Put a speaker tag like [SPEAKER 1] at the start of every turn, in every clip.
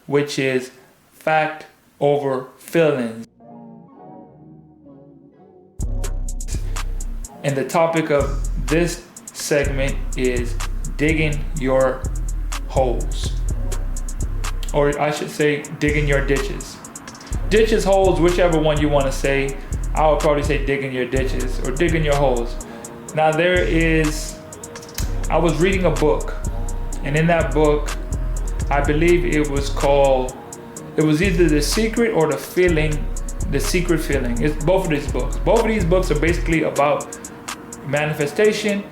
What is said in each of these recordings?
[SPEAKER 1] which is fact over feelings. And the topic of this segment is digging your holes. Or I should say, digging your ditches. Ditches, holes, whichever one you want to say. I would probably say digging your ditches or digging your holes. Now I was reading a book, and in that book, I believe it was either The Secret or The Secret Feeling. It's both of these books. Both of these books are basically about manifestation.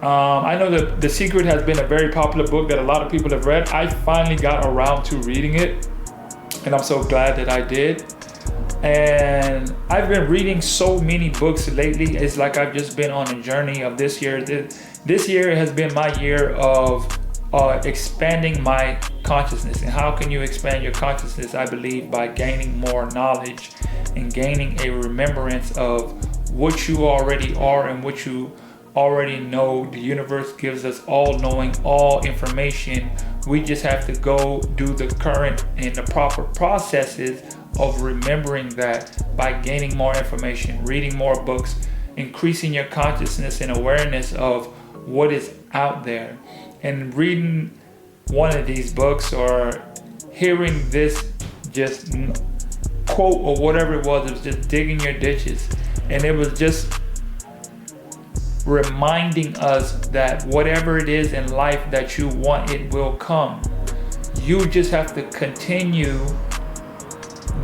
[SPEAKER 1] I know that The Secret has been a very popular book that a lot of people have read. I finally got around to reading it, and I'm so glad that I did. And I've been reading so many books lately. It's like I've just been on a journey of this year. This year has been my year of expanding my consciousness. And how can you expand your consciousness? I believe by gaining more knowledge and gaining a remembrance of what you already are and what you already know. The universe gives us all knowing, all information. We just have to go do the current and the proper processes of remembering that by gaining more information, reading more books, increasing your consciousness and awareness of what is out there. And reading one of these books or hearing this just quote or whatever it was just digging your ditches. And it was just reminding us that whatever it is in life that you want, it will come. You just have to continue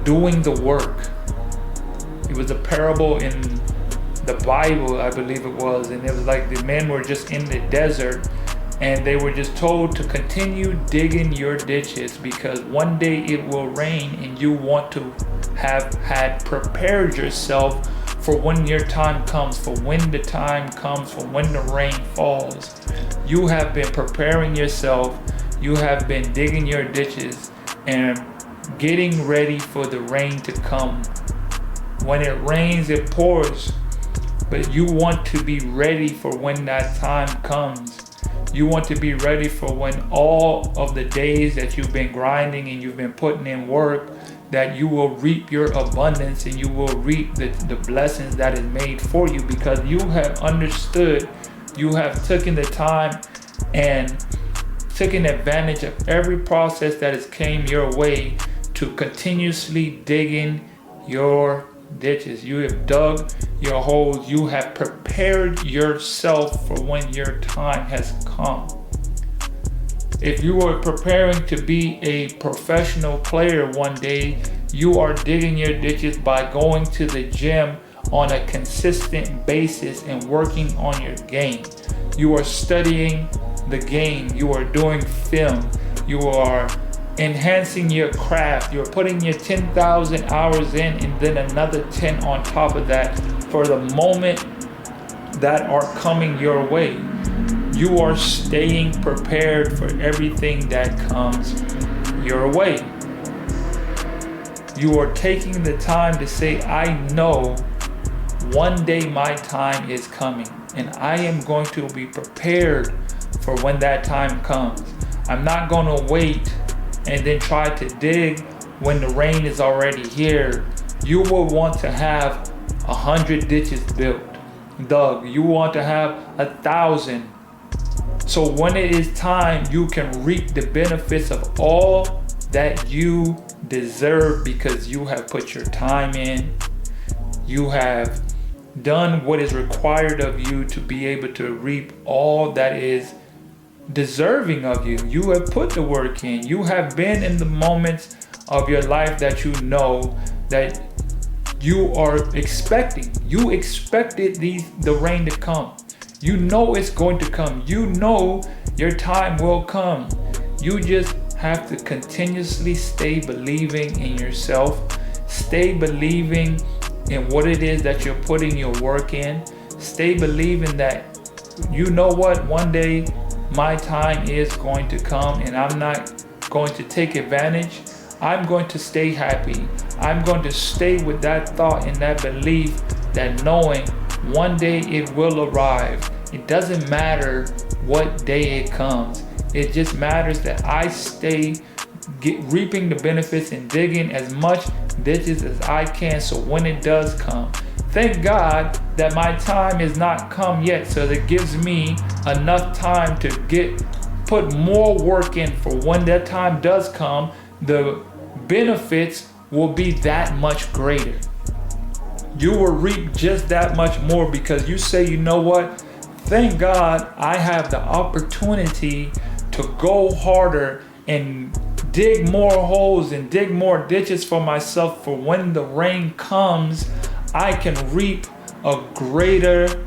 [SPEAKER 1] doing the work. It was a parable in the Bible, I believe it was, and it was like the men were just in the desert and they were just told to continue digging your ditches because one day it will rain, and you want to have had prepared yourself for when your time comes, for when the time comes, for when the rain falls. You have been preparing yourself, you have been digging your ditches and getting ready for the rain to come. When it rains, it pours, but you want to be ready for when that time comes. You want to be ready for when all of the days that you've been grinding and you've been putting in work, that you will reap your abundance and you will reap the blessings that is made for you, because you have understood, you have taken the time and taken advantage of every process that has came your way to continuously digging your ditches. You have dug your holes. You have prepared yourself for when your time has come. If you are preparing to be a professional player one day, you are digging your ditches by going to the gym on a consistent basis and working on your game. You are studying the game. You are doing film. You are enhancing your craft. You're putting your 10,000 hours in and then another 10 on top of that for the moment that are coming your way. You are staying prepared for everything that comes your way. You are taking the time to say, I know one day my time is coming and I am going to be prepared for when that time comes. I'm not going to wait and then try to dig when the rain is already here. You will want to have 100 ditches dug. You want to have 1,000. So when it is time, you can reap the benefits of all that you deserve because you have put your time in. You have done what is required of you to be able to reap all that is deserving of you. You have put the work in. You have been in the moments of your life that you know that you are expecting. You expected the rain to come. You know it's going to come. You know your time will come. You just have to continuously stay believing in yourself. Stay believing in what it is that you're putting your work in. Stay believing that, you know what, one day my time is going to come and I'm not going to take advantage. I'm going to stay happy. I'm going to stay with that thought and that belief, that knowing one day it will arrive. It doesn't matter what day it comes. It just matters that I stay reaping the benefits and digging as much ditches as I can, so when it does come, thank God that my time is not come yet, so that gives me enough time to put more work in, for when that time does come, the benefits will be that much greater. You will reap just that much more, because you say, you know what? Thank God I have the opportunity to go harder and dig more holes and dig more ditches for myself, for when the rain comes, I can reap a greater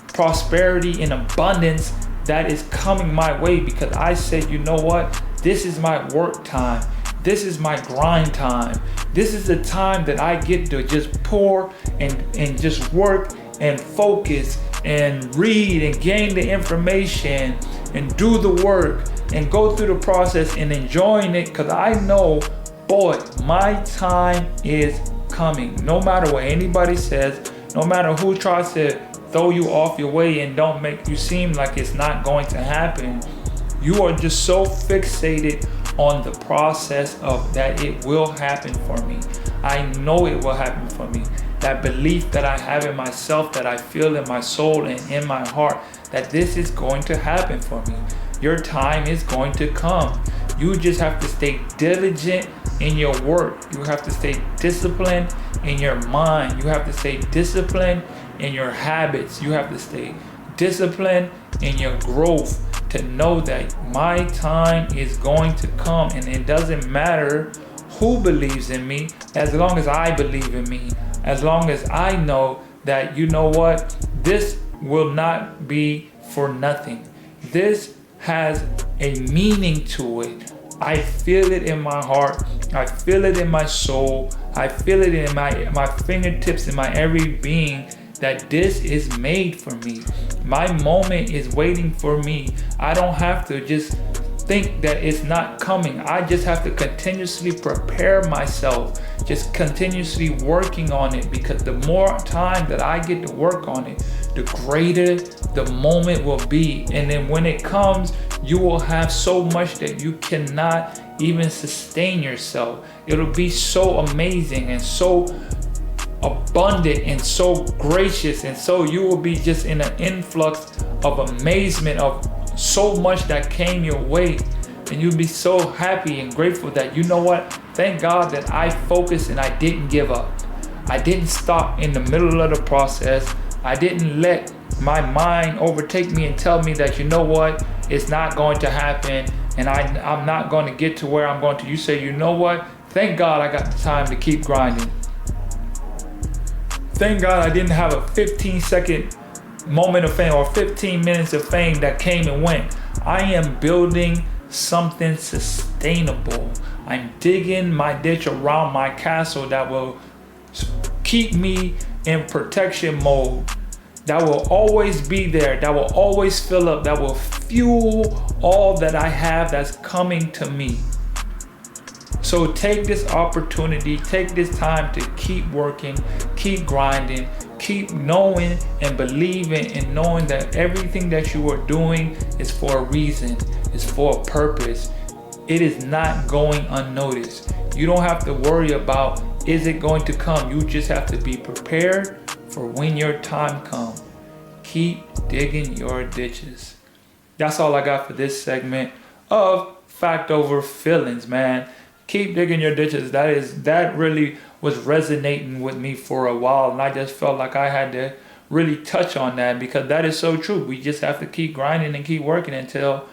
[SPEAKER 1] prosperity and abundance that is coming my way, because I said, you know what? This is my work time. This is my grind time. This is the time that I get to just pour and just work and focus and read and gain the information and do the work and go through the process and enjoying it, because I know, boy, my time is coming. No matter what anybody says, no matter who tries to throw you off your way and don't make you seem like it's not going to happen, you are just so fixated on the process of that it will happen for me. I know it will happen for me. That belief that I have in myself, that I feel in my soul and in my heart, that this is going to happen for me. Your time is going to come. You just have to stay diligent in your work. You have to stay disciplined in your mind. You have to stay disciplined in your habits. You have to stay disciplined in your growth, to know that my time is going to come, and it doesn't matter who believes in me, as long as I believe in me, as long as I know that, you know what, this will not be for nothing. This has a meaning to it. I feel it in my heart. I feel it in my soul. I feel it in my fingertips, in my every being, that this is made for me. My moment is waiting for me. I don't have to just think that it's not coming. I just have to continuously prepare myself, just continuously working on it, because the more time that I get to work on it, the greater the moment will be. And then when it comes, you will have so much that you cannot even sustain yourself. It'll be so amazing and so abundant and so gracious, and so you will be just in an influx of amazement of so much that came your way, and you'll be so happy and grateful that, you know what, thank God that I focused and I didn't give up. I didn't stop in the middle of the process. I didn't let my mind overtake me and tell me that, you know what, it's not going to happen and I'm not going to get to where I'm going to. You say, you know what, thank God I got the time to keep grinding. Thank God I didn't have a 15-second moment of fame or 15 minutes of fame that came and went. I am building something sustainable. I'm digging my ditch around my castle that will keep me in protection mode, that will always be there, that will always fill up, that will fuel all that I have that's coming to me. So take this opportunity, take this time to keep working, keep grinding, keep knowing and believing and knowing that everything that you are doing is for a reason, is for a purpose. It is not going unnoticed. You don't have to worry about, is it going to come? You just have to be prepared for when your time comes. Keep digging your ditches. That's all I got for this segment of Fact Over Feelings, man. Keep digging your ditches. That really was resonating with me for a while, and I just felt like I had to really touch on that, because that is so true. We just have to keep grinding and keep working until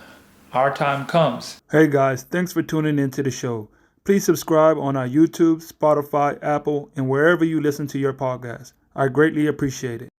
[SPEAKER 1] our time comes. Hey guys, thanks for tuning into the show. Please subscribe on our YouTube, Spotify, Apple, and wherever you listen to your podcast. I greatly appreciate it.